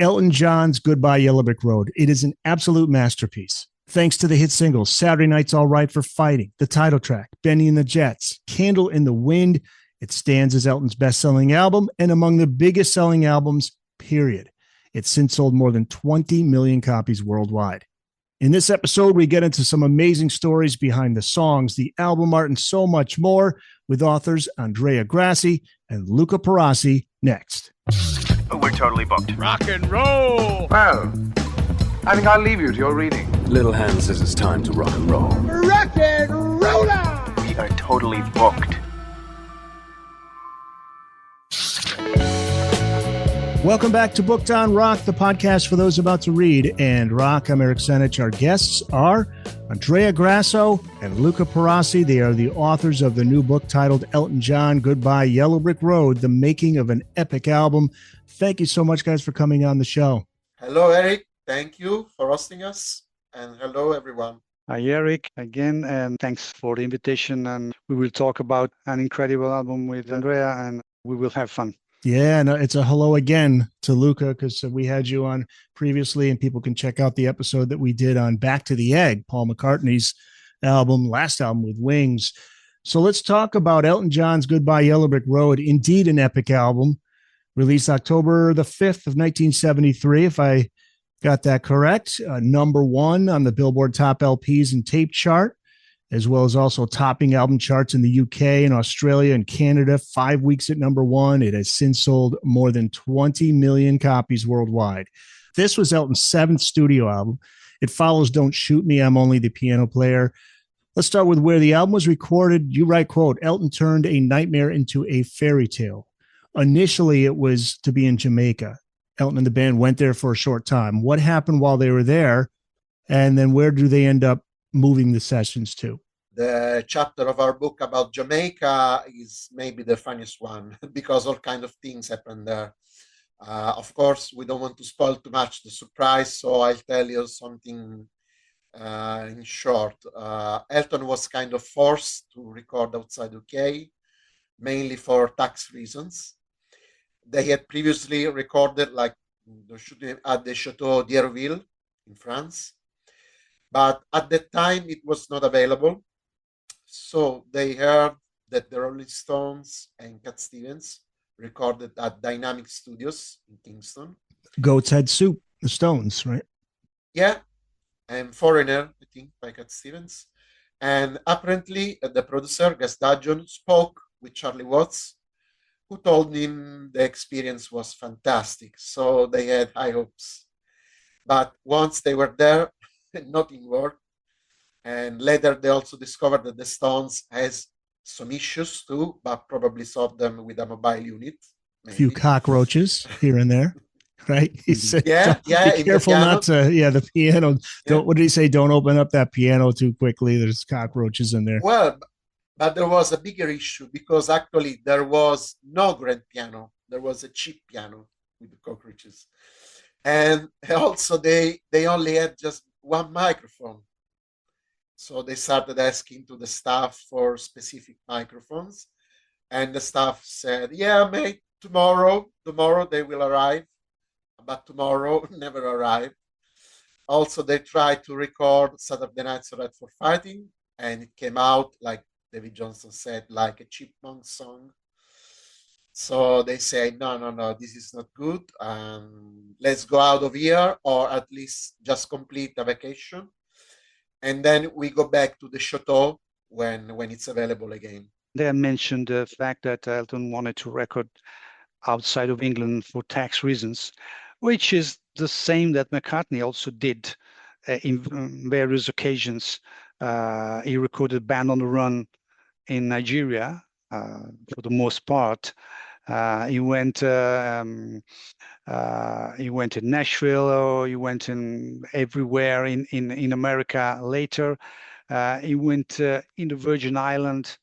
Elton John's Goodbye Yellow Brick Road. It is an absolute masterpiece. Thanks to the hit singles, Saturday Night's All Right for Fighting, the title track, Benny and the Jets, Candle in the Wind, it stands as Elton's best-selling album and among the biggest selling albums, period. It's since sold more than 20 million copies worldwide. In this episode, we get into some amazing stories behind the songs, the album art, and so much more with authors Andrea Grasso and Luca Perasi next. We're totally booked. Rock and roll! Well, I think I'll leave you to your reading. Little Hand says it's time to rock and roll. Rock and roller! We are totally booked. Welcome back to Booked on Rock, the podcast for those about to read and rock. I'm Eric Senich. Our guests are Andrea Grasso and Luca Perasi. They are the authors of the new book titled Elton John, Goodbye Yellow Brick Road, the making of an epic album. Thank you so much, guys, for coming on the show. Hello, Eric. Thank you for hosting us. And hello, everyone. Hi, Eric, again, and thanks for the invitation. And we will talk about an incredible album with Andrea, and we will have fun. Yeah, no, it's a hello again to Luca, because we had you on previously, and people can check out the episode that we did on Back to the Egg, Paul McCartney's last album with Wings. So let's talk about Elton John's Goodbye Yellow Brick Road, indeed an epic album, released October the 5th of 1973, if I got that correct. Number one on the Billboard Top LPs and Tape chart, as well as also topping album charts in the UK and Australia and Canada, 5 weeks at number one. It has since sold more than 20 million copies worldwide. This was Elton's seventh studio album. It follows Don't Shoot Me, I'm Only the Piano Player. Let's start with where the album was recorded. You write, quote, Elton turned a nightmare into a fairy tale. Initially, it was to be in Jamaica. Elton and the band went there for a short time. What happened while they were there? And then where do they end up moving the sessions to? The chapter of our book about Jamaica is maybe the funniest one because all kinds of things happened there. Of course, we don't want to spoil too much the surprise, so I'll tell you something in short. Elton was kind of forced to record outside UK, mainly for tax reasons. They had previously recorded at the Château d'Herville in France, but at that time it was not available. So they heard that the Rolling Stones and Cat Stevens recorded at Dynamic Studios in Kingston. Goat's Head Soup, the Stones, right? Yeah, and Foreigner, I think, by Cat Stevens. And apparently the producer, Gus Dudgeon, spoke with Charlie Watts, who told him the experience was fantastic. So they had high hopes. But once they were there, nothing worked. And later they also discovered that the Stones has some issues too, but probably solved them with a mobile unit. A few cockroaches here and there, right? He said, be careful not to, the piano. Don't, what did he say? Don't open up that piano too quickly. There's cockroaches in there. Well, but there was a bigger issue because actually there was no grand piano. There was a cheap piano with the cockroaches. And also they only had just one microphone. So they started asking to the staff for specific microphones. And the staff said, yeah, mate, tomorrow they will arrive. But tomorrow never arrived. Also, they tried to record Saturday Night's All Right for Fighting. And it came out, like David Johnson said, like a chipmunk song. So they say, no, this is not good. Let's go out of here, or at least just complete the vacation. And then we go back to the Château when it's available again. They mentioned the fact that Elton wanted to record outside of England for tax reasons, which is the same that McCartney also did in various occasions. He recorded Band on the Run in Nigeria for the most part. He went to Nashville, or he went in everywhere in America later. He went in the Virgin Island,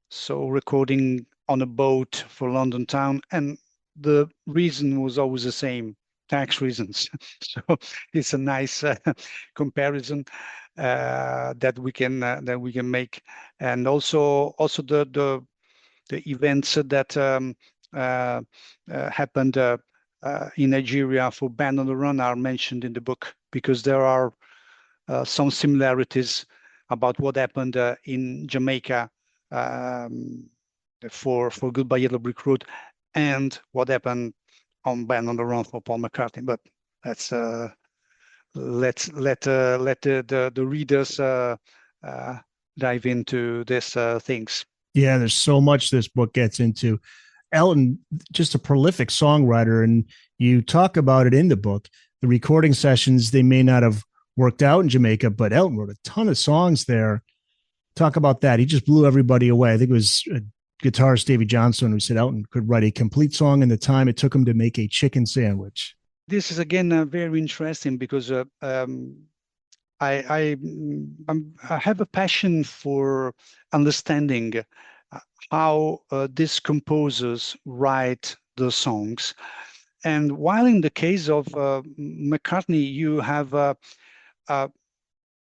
so recording on a boat for London town, and the reason was always the same: tax reasons. So it's a nice comparison that we can make, and also the events that happened in Nigeria for Band on the Run are mentioned in the book, because there are some similarities about what happened in Jamaica for Goodbye Yellow Brick Road, and what happened on Band on the Run for Paul McCartney. But let's let the readers dive into these things. Yeah, there's so much this book gets into. Elton, just a prolific songwriter, and you talk about it in the book. The recording sessions, they may not have worked out in Jamaica, but Elton wrote a ton of songs there. Talk about that. He just blew everybody away. I think it was guitarist Davy Johnson who said Elton could write a complete song in the time it took him to make a chicken sandwich. This is again very interesting, because I have a passion for understanding how these composers write the songs. And while in the case of McCartney, you have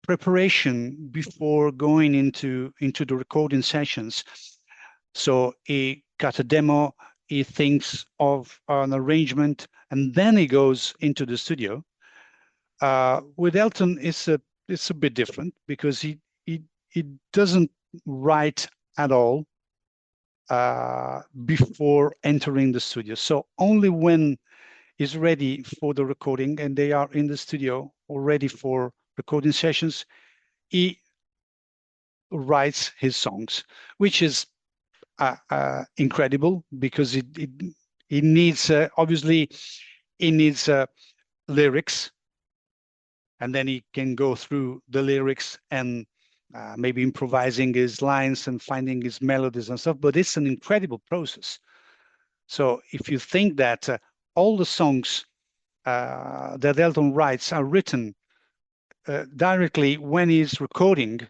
preparation before going into the recording sessions. So he got a demo, he thinks of an arrangement, and then he goes into the studio. With Elton, it's a bit different, because he doesn't write at all before entering the studio. So only when he's ready for the recording and they are in the studio or ready for recording sessions, he writes his songs, which is incredible, because it needs obviously he needs lyrics, and then he can go through the lyrics and maybe improvising his lines and finding his melodies and stuff. But it's an incredible process. So if you think that all the songs that Elton writes are written directly when he's recording,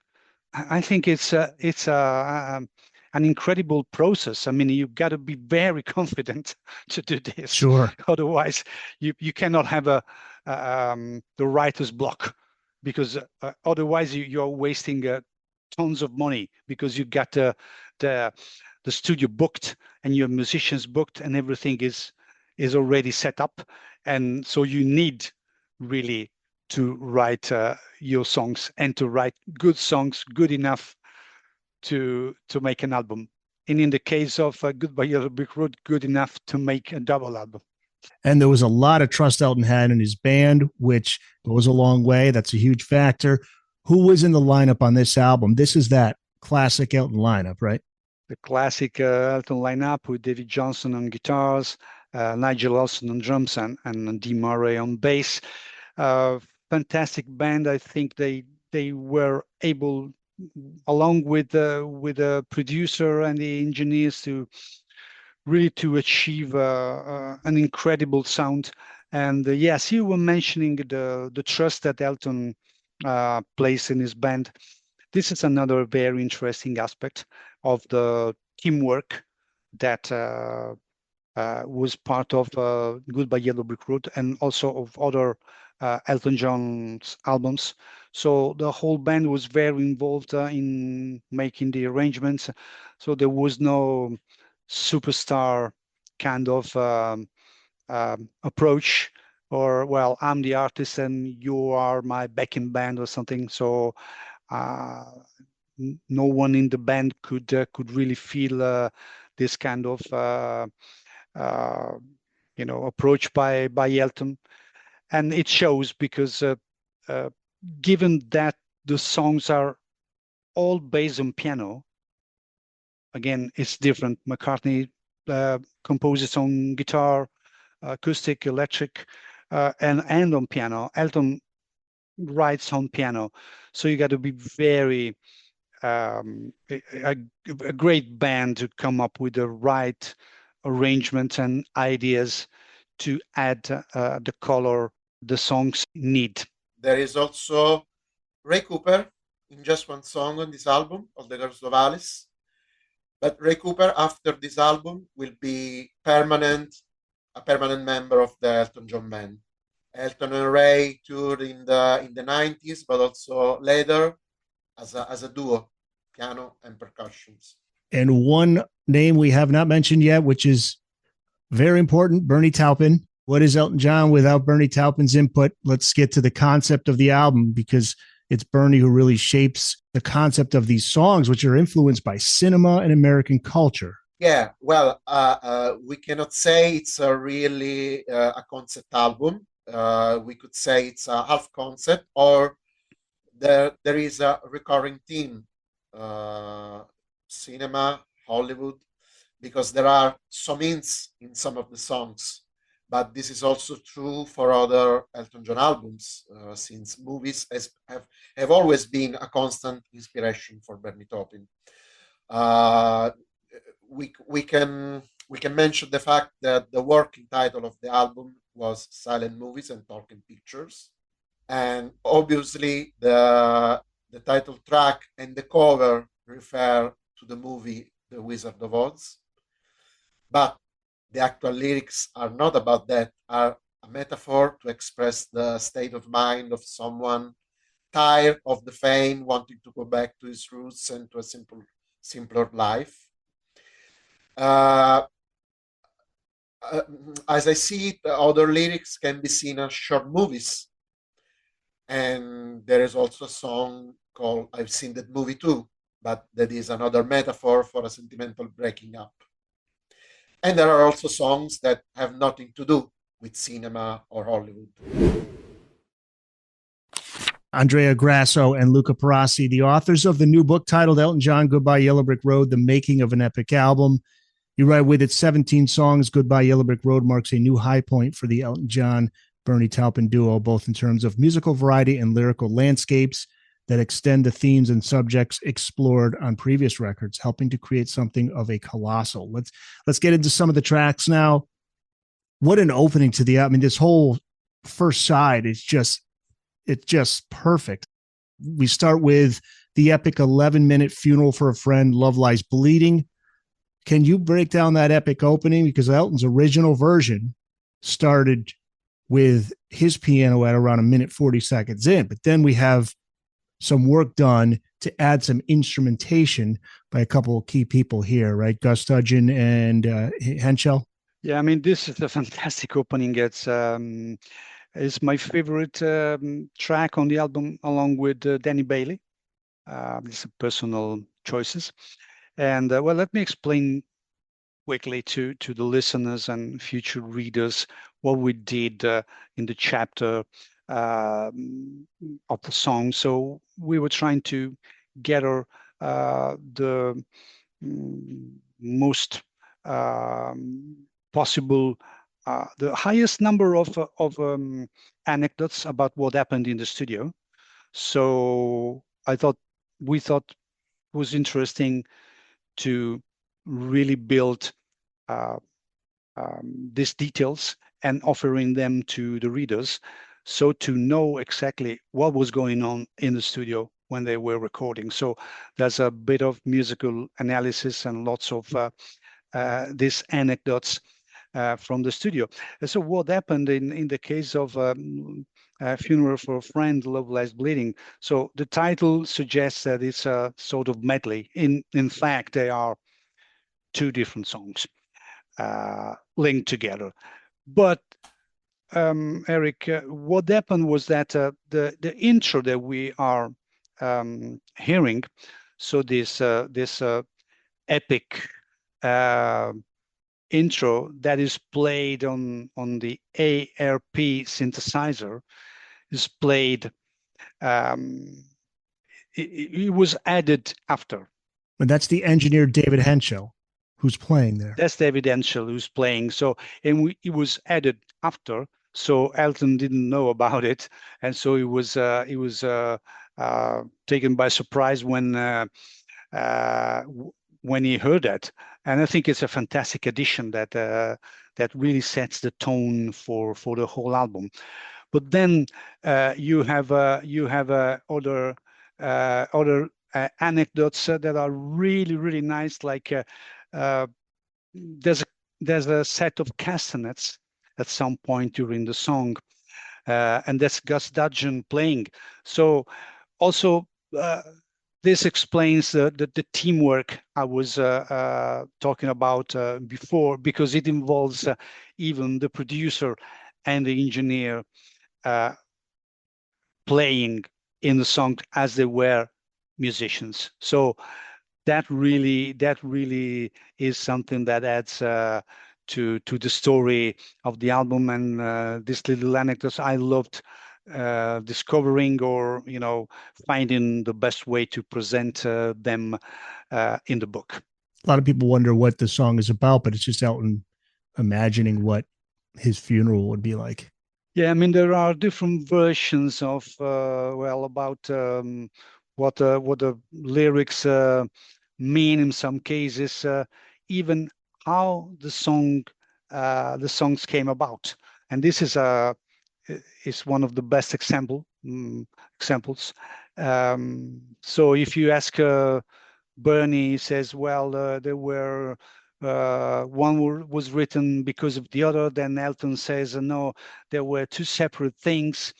I think it's an incredible process. I mean, you've got to be very confident to do this. Sure. Otherwise, you cannot have the writer's block, because otherwise you're wasting tons of money, because you got the studio booked and your musicians booked and everything is already set up. And so you need really to write your songs, and to write good songs, good enough to make an album. And in the case of Goodbye Yellow Brick Road, good enough to make a double album. And there was a lot of trust Elton had in his band, which goes a long way. That's a huge factor. Who was in the lineup on this album? This is that classic Elton lineup, right? The classic Elton lineup, with David Johnson on guitars, Nigel Olsson on drums, and Dee Murray on bass. Fantastic band. I think they were able, along with the producer and the engineers, to really to achieve an incredible sound. And yes, you were mentioning the trust that Elton placed in his band. This is another very interesting aspect of the teamwork that was part of Goodbye Yellow Brick Road, and also of other Elton John's albums. So the whole band was very involved in making the arrangements. So there was no superstar kind of approach, or, well, I'm the artist and you are my backing band or something. So no one in the band could really feel this kind of approach by Elton. And it shows, because given that the songs are all based on piano, again, it's different. McCartney composes on guitar, acoustic, electric, and on piano. Elton writes on piano. So you got to be very a great band to come up with the right arrangements and ideas to add the color the songs need. There is also Ray Cooper in just one song on this album, of the Girls of Alice. But Ray Cooper, after this album, will be a permanent member of the Elton John band. Elton and Ray toured in the 90s, but also later as a duo, piano and percussions. And one name we have not mentioned yet, which is very important, Bernie Taupin, What is Elton John without Bernie Taupin's input? Let's get to the concept of the album, because it's Bernie who really shapes the concept of these songs, which are influenced by cinema and American culture. Yeah, well, we cannot say it's a really a concept album. We could say it's a half concept, or there is a recurring theme, cinema, Hollywood, because there are some hints in some of the songs. But this is also true for other Elton John albums, since movies have always been a constant inspiration for Bernie Taupin. We can mention the fact that the working title of the album was Silent Movies and Talking Pictures, and obviously the title track and the cover refer to the movie The Wizard of Oz, but the actual lyrics are not about that, are a metaphor to express the state of mind of someone tired of the fame, wanting to go back to his roots and to a simpler life. As I see it, other lyrics can be seen as short movies. And there is also a song called I've Seen That Movie Too, but that is another metaphor for a sentimental breaking up. And there are also songs that have nothing to do with cinema or Hollywood. Andrea Grasso and Luca Perasi, the authors of the new book titled Elton John, Goodbye Yellow Brick Road, The Making of an Epic Album. You write, with its 17 songs, Goodbye Yellow Brick Road marks a new high point for the Elton John, Bernie Taupin duo, both in terms of musical variety and lyrical landscapes that extend the themes and subjects explored on previous records, helping to create something of a colossal. Let's get into some of the tracks now. What an opening to the album. I mean, this whole first side is just perfect. We start with the epic 11-minute Funeral for a Friend, Love Lies Bleeding. Can you break down that epic opening? Because Elton's original version started with his piano at around 1:40 in, but then we have some work done to add some instrumentation by a couple of key people here, right? Gus Dudgeon and Henschel. Yeah, I mean, this is a fantastic opening. It's my favorite track on the album, along with Danny Bailey. These are personal choices. And well, let me explain quickly to the listeners and future readers what we did in the chapter of the song. So we were trying to gather the most possible, the highest number of anecdotes about what happened in the studio. So we thought it was interesting to really build these details and offering them to the readers, so to know exactly what was going on in the studio when they were recording. So there's a bit of musical analysis and lots of these anecdotes from the studio. And so what happened in the case of Funeral for a Friend, Love Lies Bleeding? So the title suggests that it's a sort of medley. In fact, they are two different songs linked together. But Eric, what happened was that the intro that we are hearing, so this epic intro that is played on the ARP synthesizer, is played. It was added after. And that's the engineer David Henschel who's playing there. That's David Henschel who's playing. So, and it was added after. So Elton didn't know about it, and so he was taken by surprise when he heard that. And I think it's a fantastic addition that really sets the tone for the whole album. But then you have other anecdotes that are really nice. Like there's a set of castanets at some point during the song, and that's Gus Dudgeon playing. So also this explains the teamwork I was talking about before, because it involves even the producer and the engineer playing in the song as they were musicians. So that really is something that adds to the story of the album. And this little anecdote I loved discovering, or finding the best way to present them in the book. A lot of people wonder what the song is about, but it's just Elton imagining what his funeral would be like. Yeah, I mean, there are different versions of about what the lyrics mean in some cases, even how the songs came about. And this is one of the best examples. So if you ask Bernie, says, well, there were one was written because of the other. Then Elton says, no, there were two separate things.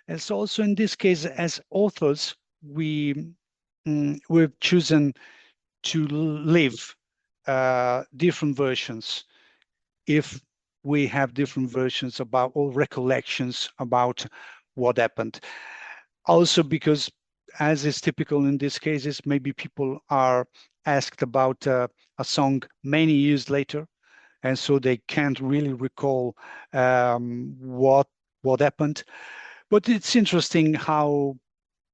And so also in this case, as authors, we've chosen to live different versions. If we have different versions about, or recollections about what happened. Also because, as is typical in these cases, maybe people are asked about a song many years later, and so they can't really recall what happened. But it's interesting how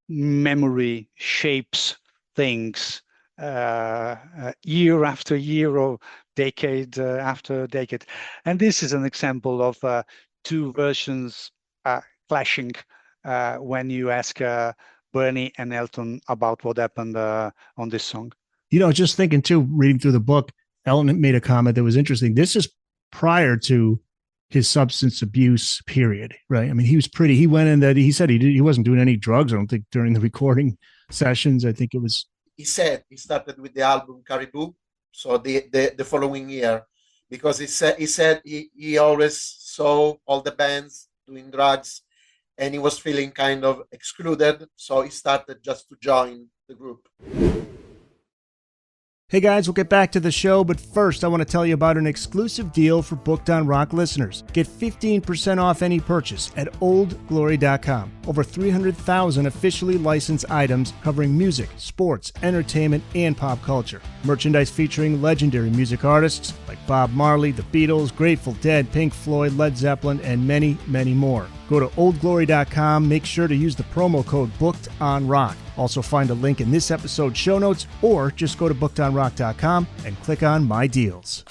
memory shapes things year after year, or decade after decade. And this is an example of two versions clashing when you ask Bernie and Elton about what happened on this song. Just thinking too, reading through the book, Elton made a comment that was interesting. This is prior to his substance abuse period, right? I mean, he went in that, he said he wasn't doing any drugs, I don't think, during the recording sessions. I think it was. He said he started with the album Caribou, so the following year, because he said he always saw all the bands doing drugs, and he was feeling kind of excluded, so he started just to join the group. Hey guys, we'll get back to the show, but first I want to tell you about an exclusive deal for Booked on Rock listeners. Get 15% off any purchase at oldglory.com. Over 300,000 officially licensed items covering music, sports, entertainment, and pop culture. Merchandise featuring legendary music artists like Bob Marley, The Beatles, Grateful Dead, Pink Floyd, Led Zeppelin, and many, many more. Go to oldglory.com. Make sure to use the promo code BookedOnRock. Also find a link in this episode's show notes, or just go to bookedonrock.com and click on My Deals.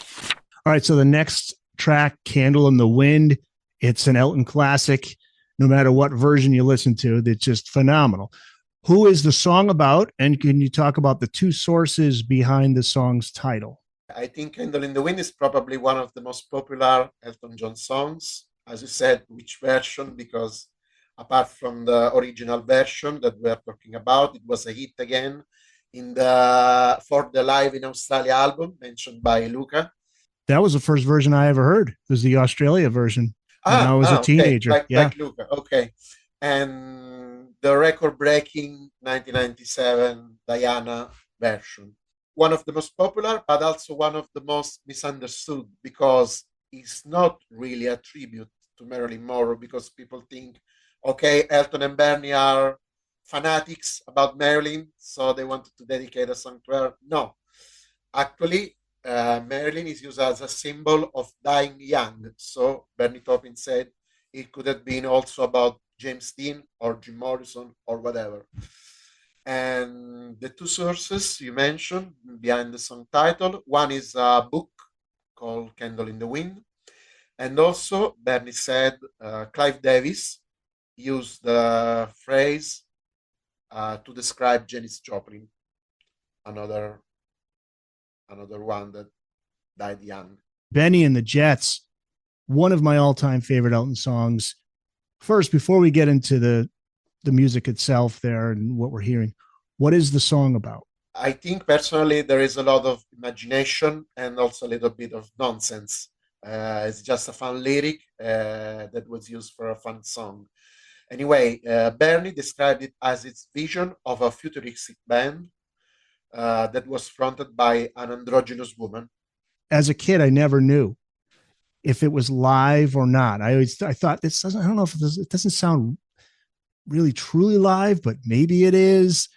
All right, so the next track, Candle in the Wind, it's an Elton classic. No matter what version you listen to, it's just phenomenal. Who is the song about, and can you talk about the two sources behind the song's title? I think Candle in the Wind is probably one of the most popular Elton John songs. As you said, which version? Because apart from the original version that we're talking about, it was a hit again for the Live in Australia album mentioned by Luca. That was the first version I ever heard. It was the Australia version when I was a teenager. Okay. Like Luca, okay. And the record-breaking 1997 Diana version. One of the most popular, but also one of the most misunderstood, because it's not really a tribute to Marilyn Monroe, because people think, okay, Elton and Bernie are fanatics about Marilyn, so they wanted to dedicate a song to her. No, actually, Marilyn is used as a symbol of dying young. So Bernie Taupin said it could have been also about James Dean or Jim Morrison or whatever. And the two sources you mentioned behind the song title, one is a book called Candle in the Wind. And also, Bernie said Clive Davis used the phrase to describe Janis Joplin, another one that died young. Benny and the Jets, one of my all-time favorite Elton songs. First, before we get into the music itself there and what we're hearing, what is the song about? I think personally there is a lot of imagination and also a little bit of nonsense. It's just a fun lyric that was used for a fun song. Anyway, Bernie described it as his vision of a futuristic band that was fronted by an androgynous woman. As a kid, I never knew if it was live or not. I thought this doesn't. I don't know if it doesn't sound really truly live, but maybe it is.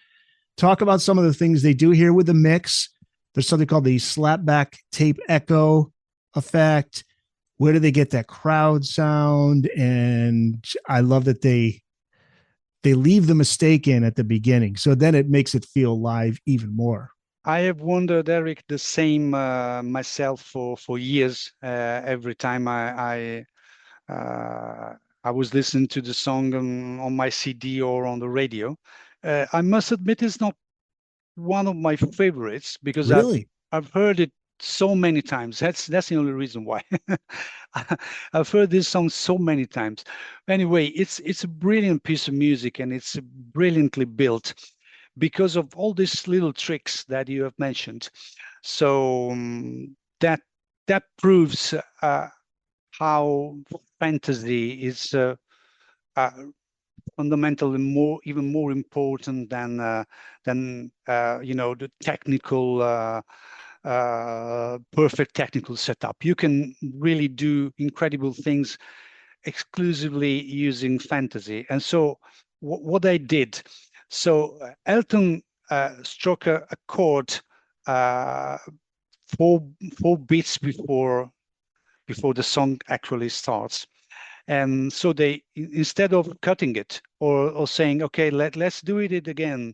Talk about some of the things they do here with the mix. There's something called the slapback tape echo effect. Where do they get that crowd sound? And I love that they leave the mistake in at the beginning, so then it makes it feel live even more. I have wondered, Eric, the same myself for years. Every time I was listening to the song on my CD or on the radio. I must admit, it's not one of my favorites because Really? I've heard it so many times. That's the only reason why. I've heard this song so many times. Anyway, it's a brilliant piece of music, and it's brilliantly built because of all these little tricks that you have mentioned. So that proves how fantasy is fundamentally even more important than the technical perfect technical setup. You can really do incredible things exclusively using fantasy. And so what I did, so Elton struck a chord 4 beats before the song actually starts. And so they, instead of cutting it or saying, okay, let's do it again,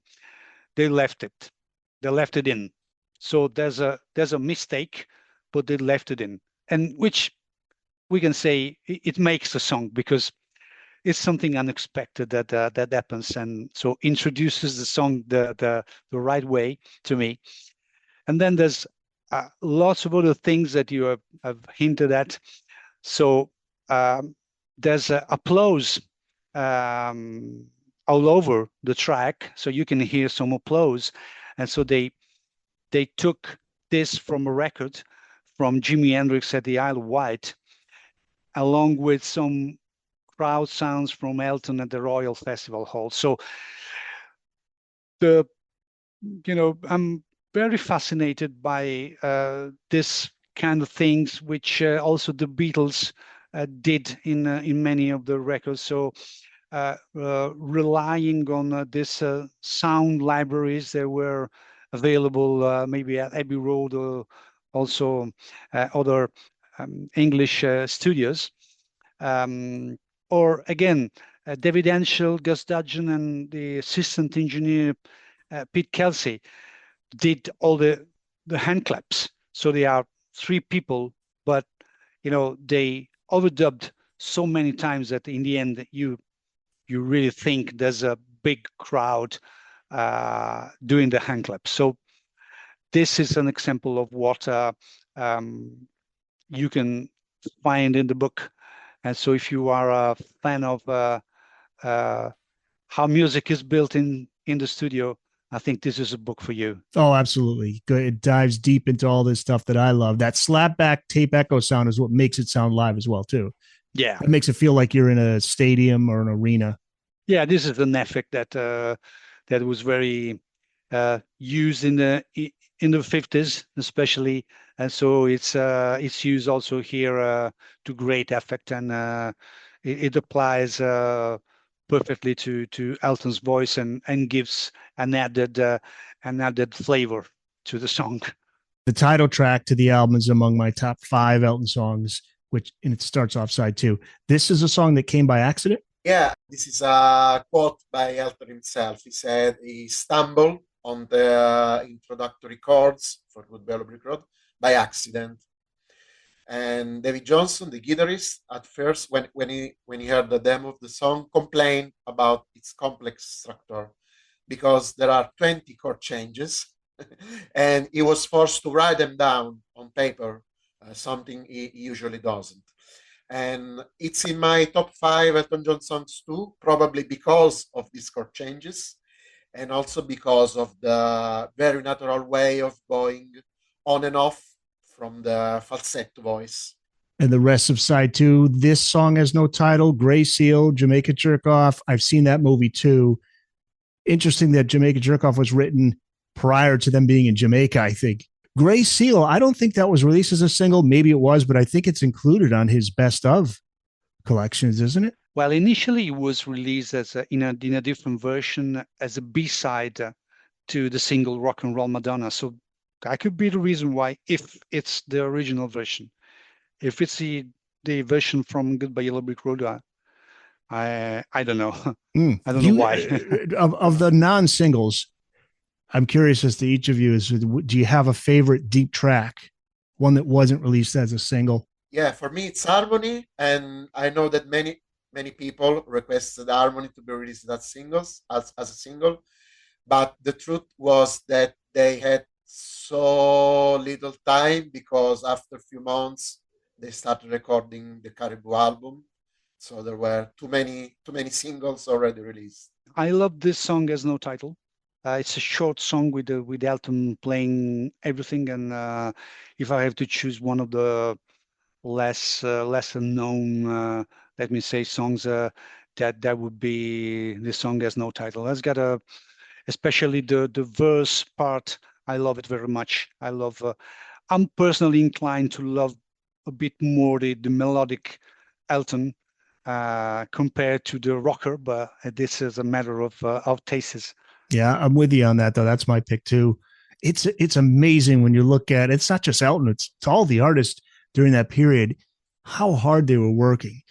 they left it. They left it in. So there's a mistake, but they left it in, and which we can say it makes the song because it's something unexpected that happens, and so introduces the song the right way to me. And then there's lots of other things that you have hinted at. So there's applause all over the track, so you can hear some applause. And so they took this from a record from Jimi Hendrix at the Isle of Wight, along with some crowd sounds from Elton at the Royal Festival Hall. So I'm very fascinated by this kind of things, which also the Beatles did in many of the records. So relying on this sound libraries that were available maybe at Abbey Road or also other English studios. Or again, David Henschel, Gus Dudgeon, and the assistant engineer Pete Kelsey did all the hand claps. So they are 3 people, but they overdubbed so many times that in the end you really think there's a big crowd doing the hand clap. So this is an example of what you can find in the book. And so if you are a fan of how music is built in the studio, I think this is a book for you. Oh, absolutely. It dives deep into all this stuff that I love. That slapback tape echo sound is what makes it sound live as well, too. Yeah. It makes it feel like you're in a stadium or an arena. Yeah, this is an effect that was very used in the 50s, especially, and so it's used also here to great effect, and it applies perfectly to Elton's voice and gives an added flavor to the song. The title track to the album is among my top 5 Elton songs, and it starts off side 2. This is a song that came by accident? Yeah, this is a quote by Elton himself. He said he stumbled on the introductory chords for Goodbye Yellow Brick Road by accident. And David Johnson, the guitarist, at first, when he heard the demo of the song, complained about its complex structure because there are 20 chord changes, and he was forced to write them down on paper, something he usually doesn't. And it's in my top 5 Elton John songs too, probably because of these chord changes, and also because of the very natural way of going on and off from the falsetto voice. and the rest of side two. This song has no title. Gray Seal, Jamaica Jerk Off. I've seen that movie too. Interesting that Jamaica Jerk Off was written prior to them being in Jamaica, I think. Gray Seal, I don't think that was released as a single. Maybe it was, but I think it's included on his best of collections, isn't it? Well, initially it was released as in a different version as a B-side to the single Rock and Roll Madonna. So that could be the reason why, if it's the original version. If it's the version from Goodbye Yellow Brick Road, I don't know. I don't know why. of the non-singles, I'm curious as to each of you, do you have a favorite deep track, one that wasn't released as a single? Yeah, for me it's Harmony, and I know that many people requested Harmony to be released as singles, as a single, but the truth was that they had so little time, because after a few months they started recording the Caribou album, so there were too many singles already released. I love this song as no title. It's a short song with Elton playing everything, and if I have to choose one of the lesser known, let me say, songs, that would be the song has no title. It's got especially the verse part. I love it very much. I'm personally inclined to love a bit more the melodic Elton compared to the rocker, but this is a matter of tastes. Yeah, I'm with you on that, though. That's my pick too. It's amazing when you look at it's not just Elton, it's all the artists during that period, how hard they were working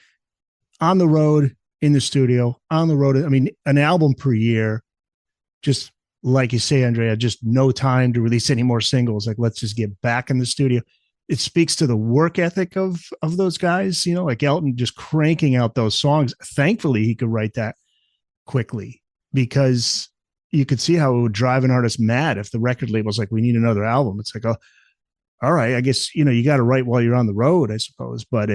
on the road, in the studio, on the road. I mean, an album per year, just like you say, Andrea, just no time to release any more singles. Like, let's just get back in the studio. It speaks to the work ethic of those guys, you know, like Elton just cranking out those songs. Thankfully, he could write that quickly, because you could see how it would drive an artist mad if the record label's like, we need another album. It's like, oh, all right, I guess, you know, you got to write while you're on the road, I suppose. But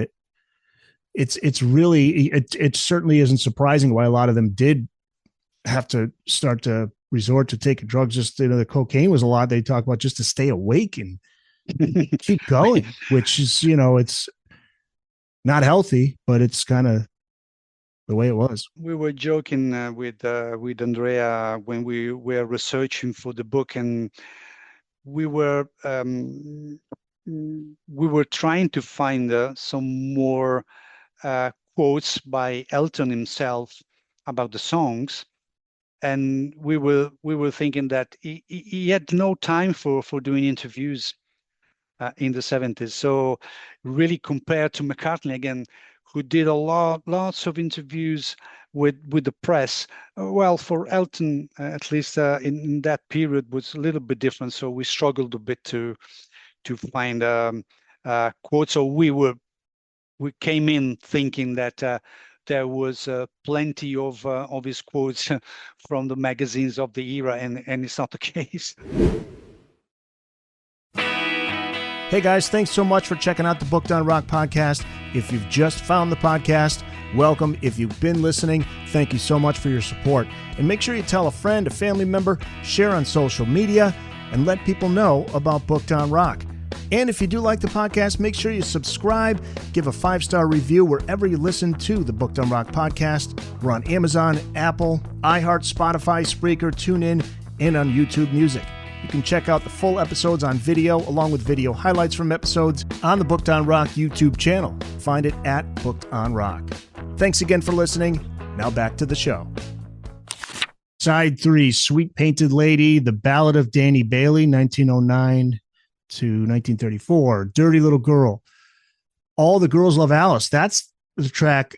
it's really, it certainly isn't surprising why a lot of them did have to start to resort to taking drugs. Just, you know, the cocaine was a lot they talk about, just to stay awake and keep going, which is, you know, it's not healthy, but it's kind of the way it was. We were joking with Andrea when we were researching for the book, and we were trying to find some more quotes by Elton himself about the songs, and we were thinking that he had no time for doing interviews in the 70s. So really, compared to McCartney again, who did lots of interviews with the press. Well, for Elton, at least in that period, was a little bit different. So we struggled a bit to find quotes. So we came in thinking that there was plenty of his quotes from the magazines of the era, and it's not the case. Hey guys, thanks so much for checking out the Booked on Rock podcast. If you've just found the podcast, welcome. If you've been listening, thank you so much for your support. And make sure you tell a friend, a family member, share on social media, and let people know about Booked on Rock. And if you do like the podcast, make sure you subscribe, give a 5-star review wherever you listen to the Booked on Rock podcast. We're on Amazon, Apple, iHeart, Spotify, Spreaker, TuneIn, and on YouTube Music. You can check out the full episodes on video, along with video highlights from episodes, on the Booked on Rock YouTube channel. Find it at Booked on Rock. Thanks again for listening. Now back to the show. Side 3, Sweet Painted Lady, The Ballad of Danny Bailey, 1909 to 1934. Dirty Little Girl, All the Girls Love Alice. That's the track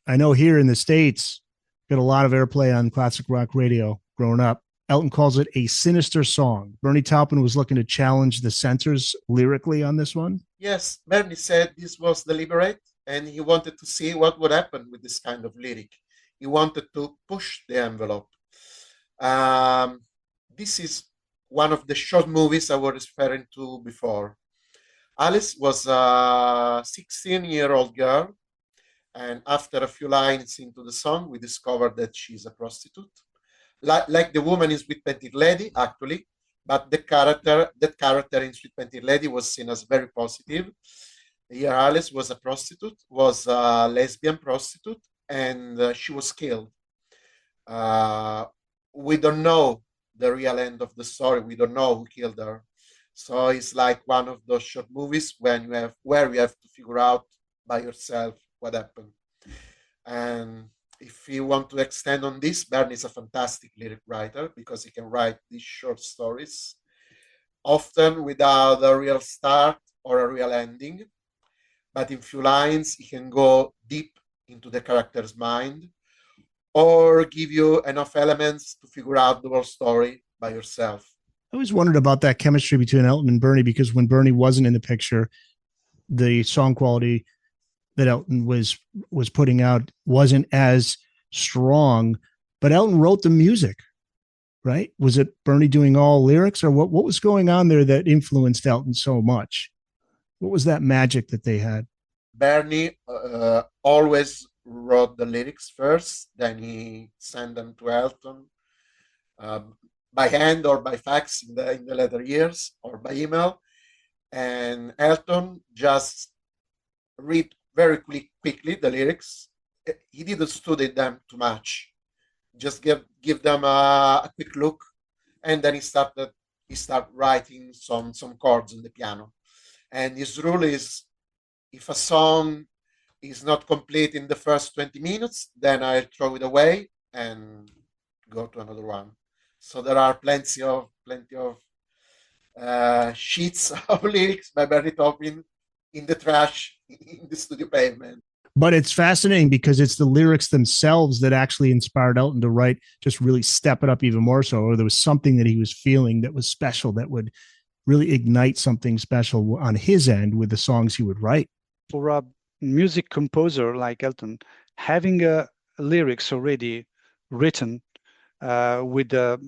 I know here in the States got a lot of airplay on classic rock radio growing up. Elton calls it a sinister song. Bernie Taupin was looking to challenge the censors lyrically on this one. Yes, Bernie said this was deliberate, and he wanted to see what would happen with this kind of lyric. He wanted to push the envelope. This is one of the short movies I was referring to before. Alice was a 16-year-old girl, and after a few lines into the song, we discovered that she's a prostitute. Like the woman in Sweet Painted Lady, actually, but that character in Sweet Painted Lady was seen as very positive. Here, Alice was a prostitute, was a lesbian prostitute, and she was killed. Uh, we don't know the real end of the story. We don't know who killed her. So it's like one of those short movies when you have where you have to figure out by yourself what happened. And if you want to extend on this, Bernie is a fantastic lyric writer because he can write these short stories, often without a real start or a real ending. But in few lines, he can go deep into the character's mind or give you enough elements to figure out the whole story by yourself. I always wondered about that chemistry between Elton and Bernie, because when Bernie wasn't in the picture, the song quality that Elton was putting out wasn't as strong, but Elton wrote the music, right? Was it Bernie doing all lyrics, or what was going on there that influenced Elton so much? What was that magic that they had? Bernie always wrote the lyrics first, then he sent them to Elton by hand or by fax in the later years, or by email. And Elton just read very quickly the lyrics. He didn't study them too much. Just give them a quick look, and then he started writing some chords on the piano. And his rule is, if a song is not complete in the first 20 minutes, then I throw it away and go to another one. So there are plenty of sheets of lyrics by Bernie Taupin in the trash in the studio pavement. But it's fascinating because it's the lyrics themselves that actually inspired Elton to write, just really step it up even more so, or there was something that he was feeling that was special that would really ignite something special on his end with the songs he would write. For a music composer like Elton, having lyrics already written with a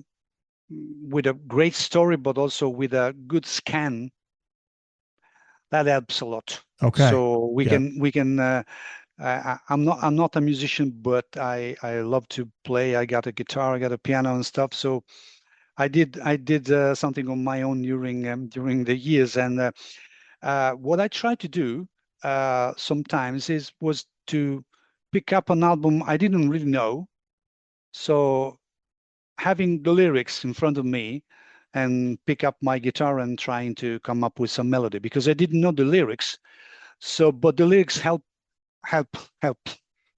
great story, but also with a good scan, that helps a lot. Okay. So we can. I'm not a musician, but I love to play. I got a guitar, I got a piano and stuff. So I did something on my own during the years. And what I tried to do sometimes was to pick up an album I didn't really know. So having the lyrics in front of me and pick up my guitar and trying to come up with some melody, because I didn't know the lyrics. So, but the lyrics help a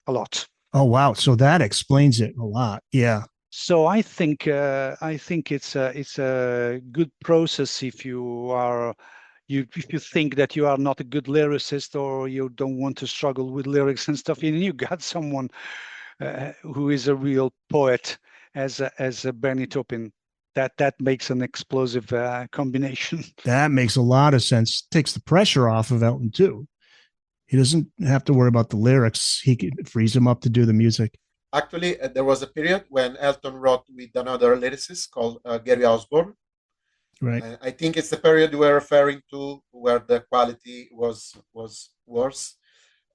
lot. Oh, wow. So that explains it a lot. Yeah. So I think it's a good process if you think that you are not a good lyricist, or you don't want to struggle with lyrics and stuff, and you got someone who is a real poet as a Bernie Taupin. That makes an explosive combination. That makes a lot of sense. Takes the pressure off of Elton too. He doesn't have to worry about the lyrics. Frees him up to do the music. Actually, there was a period when Elton wrote with another lyricist called Gary Osborne. Right. I think it's the period you were referring to where the quality was worse.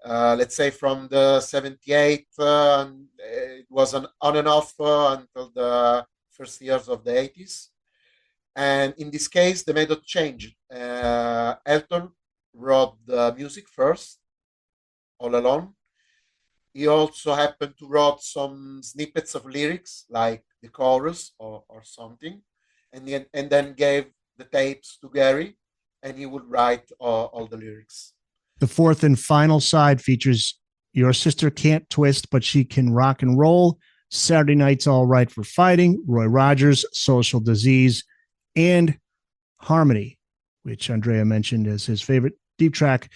Let's say from the 78, it was on and off until the first years of the 80s. And in this case, the method changed. Elton wrote the music first, all alone. He also happened to write some snippets of lyrics, like the chorus or something, and then gave the tapes to Gary, and he would write all the lyrics. The fourth and final side features Your Sister Can't Twist, But She Can Rock and Roll, Saturday Night's All Right for Fighting, Roy Rogers, Social Disease, and Harmony, which Andrea mentioned as his favorite deep track.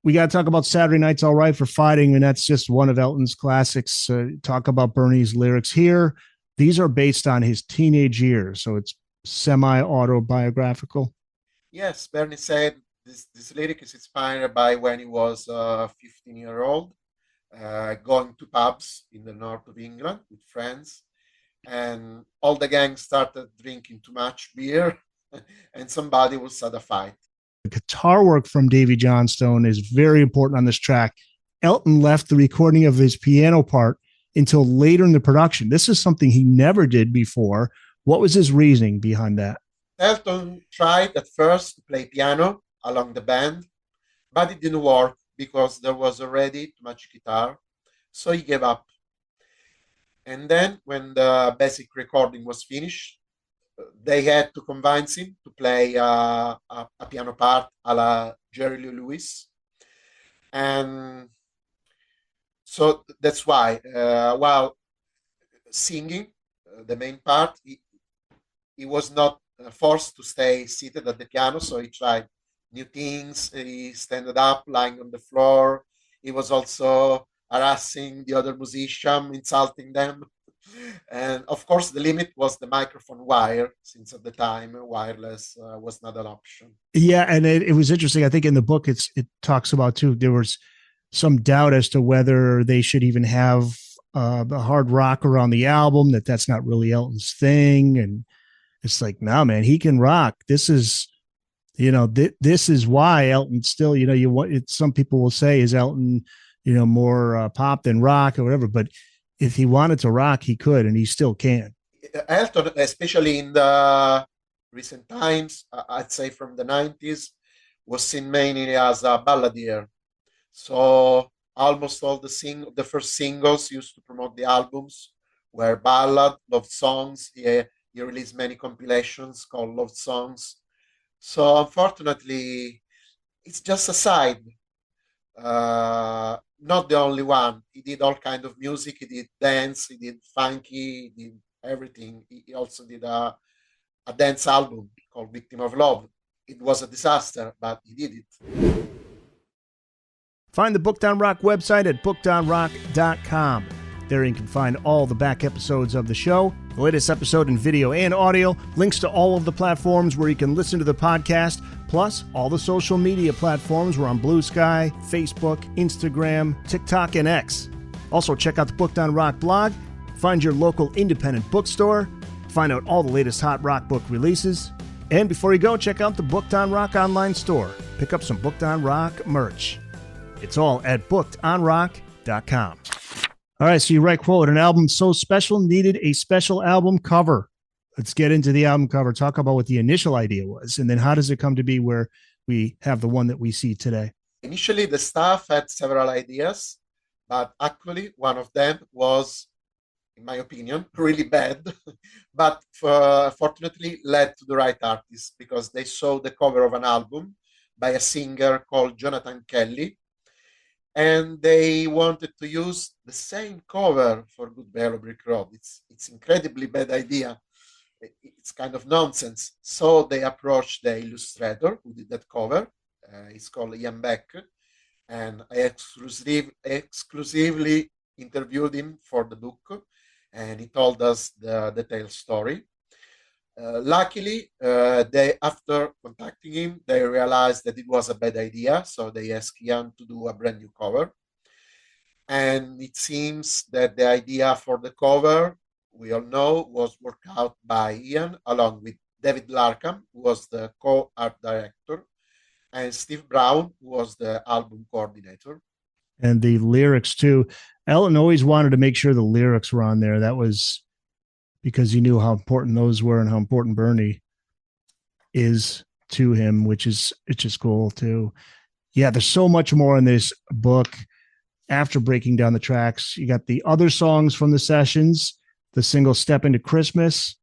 We got to talk about Saturday Night's All Right for Fighting, and that's just one of Elton's classics. Talk about Bernie's lyrics here. These are based on his teenage years, so it's semi-autobiographical. Yes, Bernie said this lyric is inspired by when he was 15-year-old, going to pubs in the north of England with friends, and all the gang started drinking too much beer, and somebody will start a fight. The guitar work from Davy Johnstone is very important on this track. Elton left the recording of his piano part until later in the production. This is something he never did before. What was his reasoning behind that? Elton tried at first to play piano along the band, but it didn't work because there was already too much guitar. So he gave up. And then when the basic recording was finished, they had to convince him to play a piano part a la Jerry Lee Lewis. And so that's why, while singing the main part, he was not forced to stay seated at the piano. So he tried new things. He stood up, lying on the floor. He was also harassing the other musician, insulting them. And of course, the limit was the microphone wire, since at the time wireless was not an option. Yeah, and it was interesting. I think in the book it talks about too. There was some doubt as to whether they should even have the hard rocker on the album. That's not really Elton's thing, and it's like, no, man, he can rock. This is, this is why Elton still, some people will say, is Elton, more pop than rock or whatever, but if he wanted to rock, he could, and he still can. Elton, especially in the recent times, I'd say from the 90s, was seen mainly as a balladier. So almost all the first singles used to promote the albums were ballad, love songs. He released many compilations called Love Songs. So unfortunately, it's just a side. Not the only one. He did all kind of music. He did dance. He did funky. He did everything. He also did a dance album called Victim of Love. It was a disaster, but he did it. Find the Booked on Rock website at bookedonrock.com. There you can find all the back episodes of the show, the latest episode in video and audio, links to all of the platforms where you can listen to the podcast, plus all the social media platforms. We're on Blue Sky, Facebook, Instagram, TikTok, and X. Also, check out the Booked on Rock blog, find your local independent bookstore, find out all the latest hot rock book releases, and before you go, check out the Booked on Rock online store. Pick up some Booked on Rock merch. It's all at bookedonrock.com. All right, so you write, quote, an album so special needed a special album cover. Let's get into the album cover. Talk about what the initial idea was, and then how does it come to be where we have the one that we see today? Initially, the staff had several ideas, but actually one of them was, in my opinion, really bad, but fortunately led to the right artist, because they saw the cover of an album by a singer called Jonathan Kelly, and they wanted to use the same cover for Goodbye Yellow Brick Road. It's incredibly bad idea. It's kind of nonsense. So they approached the illustrator who did that cover. It's called Ian Beck, and I exclusively interviewed him for the book, and he told us the detailed story. Luckily, after contacting him, they realized that it was a bad idea, so they asked Ian to do a brand new cover. And it seems that the idea for the cover, we all know, was worked out by Ian along with David Larkham, who was the co-art director, and Steve Brown, who was the album coordinator. And the lyrics too. Elton always wanted to make sure the lyrics were on there. That was because he knew how important those were and how important Bernie is to him, it's just cool too. Yeah, there's so much more in this book. After breaking down the tracks, you got the other songs from the sessions. The single Step Into Christmas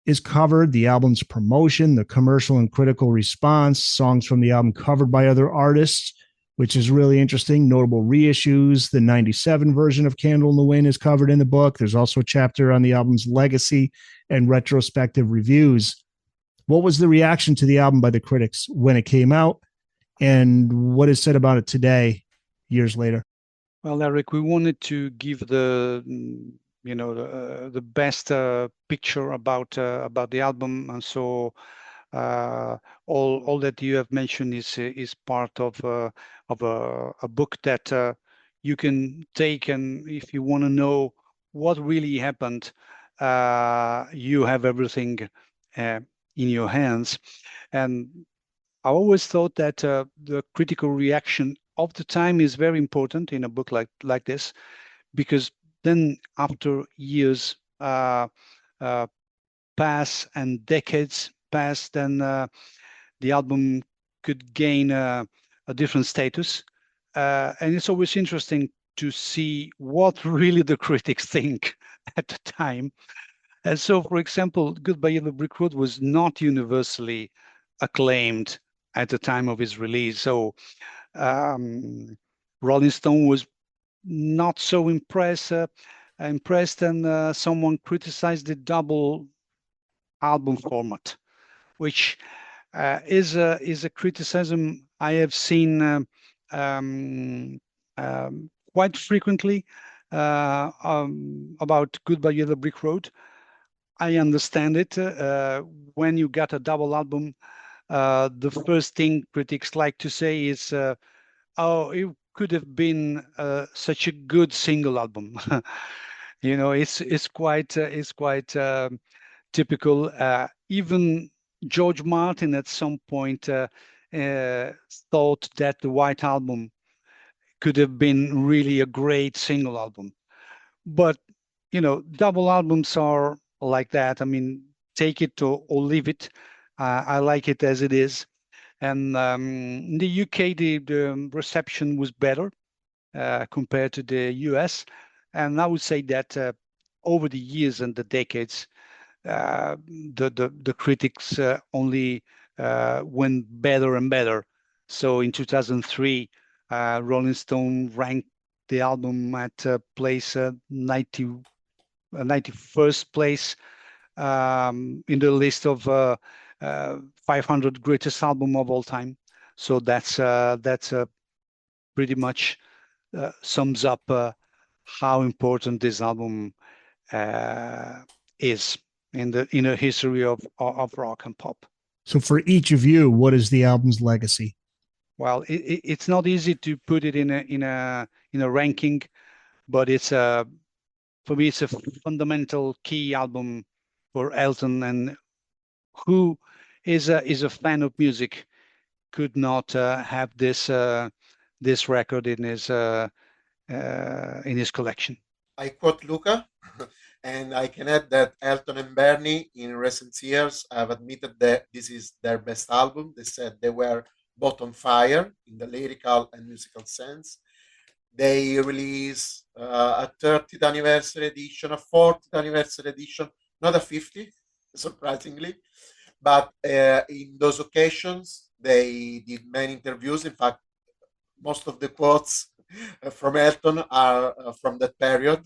is covered, the album's promotion, the commercial and critical response, songs from the album covered by other artists, which is really interesting. Notable reissues. The 97 version of Candle in the Wind is covered in the book. There's also a chapter on the album's legacy and retrospective reviews. What was the reaction to the album by the critics when it came out, and what is said about it today, years later? Well, Eric, we wanted to give the best picture about the album, and so all that you have mentioned is part of a book that you can take, and if you want to know what really happened, you have everything in your hands. And I always thought that the critical reaction of the time is very important in a book like this, because then after years pass and decades pass, then the album could gain a different status. And it's always interesting to see what really the critics think at the time. And so, for example, Goodbye Yellow Brick Road was not universally acclaimed at the time of his release. So Rolling Stone was not so impressed, and someone criticized the double album format, which is a criticism I have seen quite frequently about Goodbye Yellow Brick Road. I understand it. When you got a double album, the first thing critics like to say is, "Oh, it could have been such a good single album." You know, it's quite typical. Even George Martin at some point thought that the White Album could have been really a great single album. But, you know, double albums are like that. I mean, take it or leave it. I like it as it is. And in the UK, the reception was better compared to the US. And I would say that over the years and the decades, the critics only went better and better. So in 2003, Rolling Stone ranked the album at place 91st place in the list of 500 greatest album of all time. So that's pretty much sums up how important this album is in the history of rock and pop. So for each of you, what is the album's legacy? Well, it's not easy to put it in a ranking, but it's for me it's a fundamental key album for Elton, and who is a fan of music could not have this record in his collection. I quote Luca, and I can add that Elton and Bernie in recent years have admitted that this is their best album. They said they were both on fire in the lyrical and musical sense. They released a 30th anniversary edition, a 40th anniversary edition, not a 50th, surprisingly. But in those occasions, they did many interviews. In fact, most of the quotes from Elton are from that period,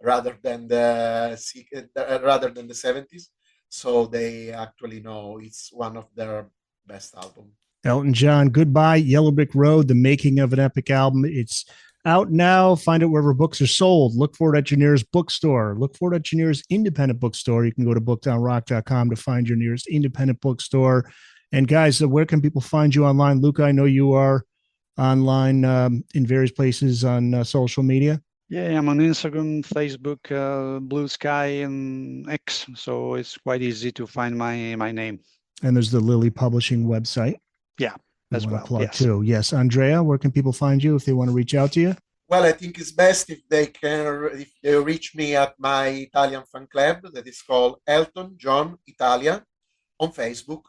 rather than the 70s. So they actually know it's one of their best albums. Elton John, Goodbye Yellow Brick Road, the making of an epic album. It's out now. Find it wherever books are sold. Look for it at your nearest bookstore. Look for it at your nearest independent bookstore. You can go to bookedonrock.com to find your nearest independent bookstore. And guys, where can people find you online? Luca, I know you are online in various places on social media. Yeah, I'm on Instagram, Facebook, Blue Sky, and X. So it's quite easy to find my name. And there's the Lily Publishing website. Yeah, as well. Plug yes. too. Yes, Andrea, where can people find you if they want to reach out to you? Well, I think it's best if they reach me at my Italian fan club that is called Elton John Italia on Facebook,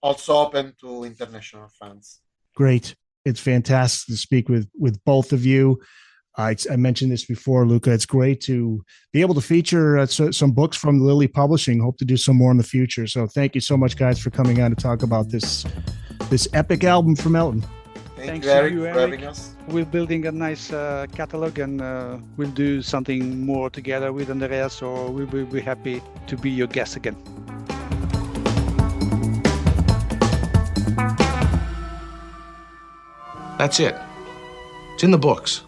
also open to international fans. Great. It's fantastic to speak with both of you. I mentioned this before, Luca. It's great to be able to feature some books from Lily Publishing. Hope to do some more in the future. So thank you so much, guys, for coming on to talk about this epic album from Elton. Thank you, Eric, for having us. We're building a nice catalog, and we'll do something more together with Andrea. So we will be happy to be your guest again. That's it. It's in the books.